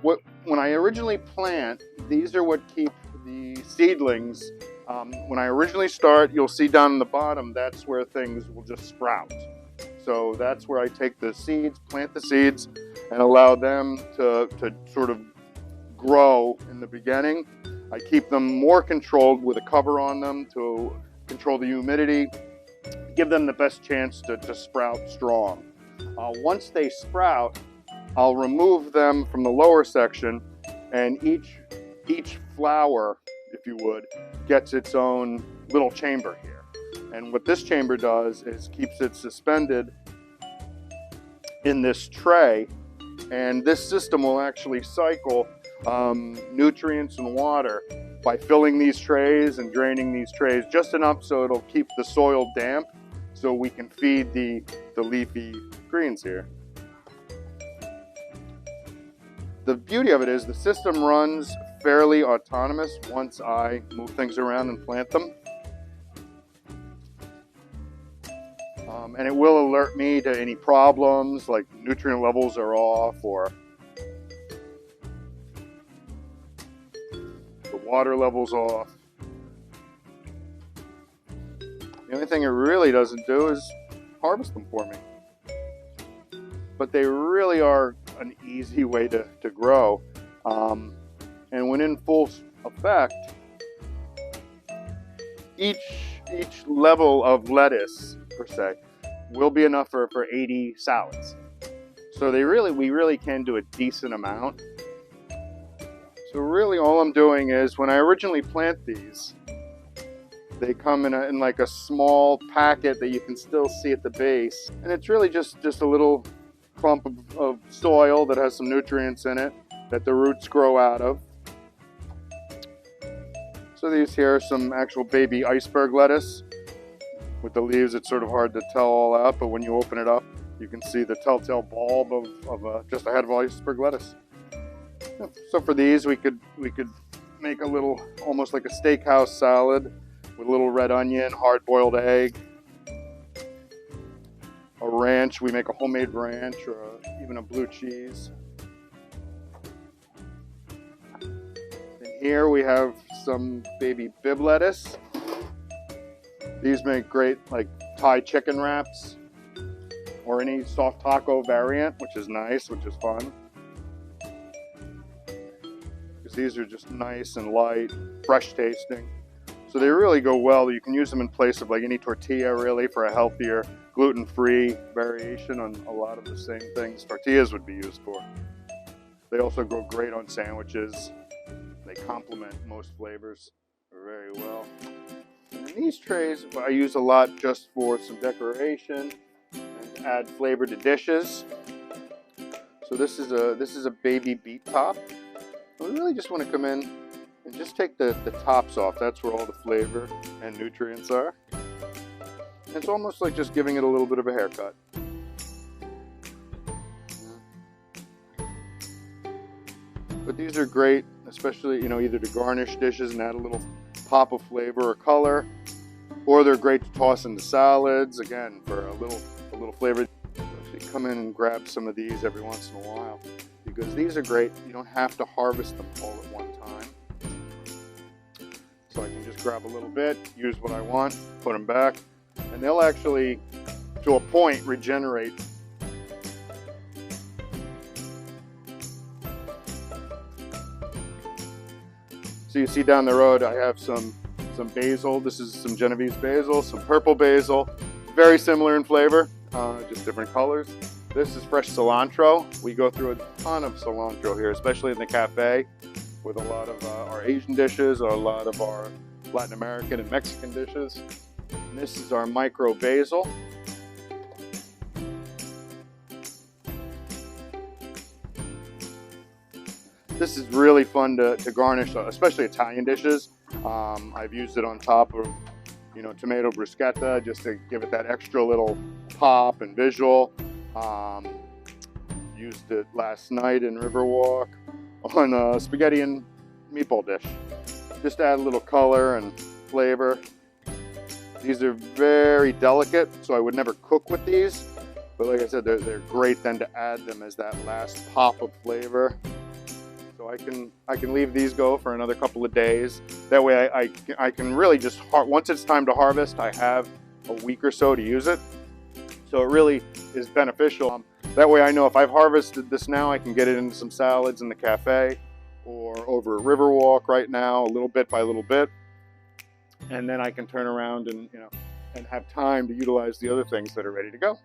When I originally plant, these are what keep the seedlings. When I originally start, you'll see down in the bottom, that's where things will just sprout. So that's where I take the seeds, plant the seeds, and allow them to sort of grow in the beginning. I keep them more controlled with a cover on them to control the humidity, give them the best chance to sprout strong. Once they sprout, I'll remove them from the lower section, and each flower, if you would, gets its own little chamber here. And what this chamber does is keeps it suspended in this tray, and this system will actually cycle nutrients and water by filling these trays and draining these trays just enough so it'll keep the soil damp so we can feed the leafy greens here. The beauty of it is the system runs fairly autonomous once I move things around and plant them. And it will alert me to any problems like nutrient levels are off or the water level's off. The only thing it really doesn't do is harvest them for me. But they really are an easy way to grow. And when in full effect, each level of lettuce, per se, will be enough for 80 salads. So we really can do a decent amount. So really all I'm doing is, when I originally plant these, they come in like a small packet that you can still see at the base. And it's really just a little clump of soil that has some nutrients in it that the roots grow out of. So these here are some actual baby iceberg lettuce. With the leaves, it's sort of hard to tell all out, but when you open it up, you can see the telltale bulb of just a head of iceberg lettuce. So for these, we could make a little, almost like a steakhouse salad with a little red onion, hard-boiled egg, a ranch. We make a homemade ranch or even a blue cheese. And here we have some baby bib lettuce. These make great like Thai chicken wraps or any soft taco variant, which is nice, which is fun. Because these are just nice and light, fresh tasting. So they really go well. You can use them in place of like any tortilla really for a healthier, gluten-free variation on a lot of the same things tortillas would be used for. They also go great on sandwiches. They complement most flavors very well. And these trays I use a lot just for some decoration and to add flavor to dishes. So this is a baby beet top. We really just want to come in and just take the tops off. That's where all the flavor and nutrients are. And it's almost like just giving it a little bit of a haircut. But these are great, especially either to garnish dishes and add a little pop of flavor or color, or they're great to toss into salads again for a little flavor. Actually come in and grab some of these every once in a while because these are great. You don't have to harvest them all at one time. So I can just grab a little bit, use what I want, put them back, and they'll actually, to a point, regenerate. So you see down the road I have some basil. This is some Genovese basil, some purple basil. Very similar in flavor, just different colors. This is fresh cilantro. We go through a ton of cilantro here, especially in the cafe with a lot of our Asian dishes or a lot of our Latin American and Mexican dishes. And this is our micro basil. This is really fun to garnish, especially Italian dishes. I've used it on top of, tomato bruschetta just to give it that extra little pop and visual. Used it last night in Riverwalk on a spaghetti and meatball dish. Just to add a little color and flavor. These are very delicate, so I would never cook with these. But like I said, they're great then to add them as that last pop of flavor. So I can leave these go for another couple of days. That way I can really just, once it's time to harvest, I have a week or so to use it. So it really is beneficial. That way I know if I've harvested this now, I can get it into some salads in the cafe or over at Riverwalk right now, a little bit by little bit. And then I can turn around and, and have time to utilize the other things that are ready to go.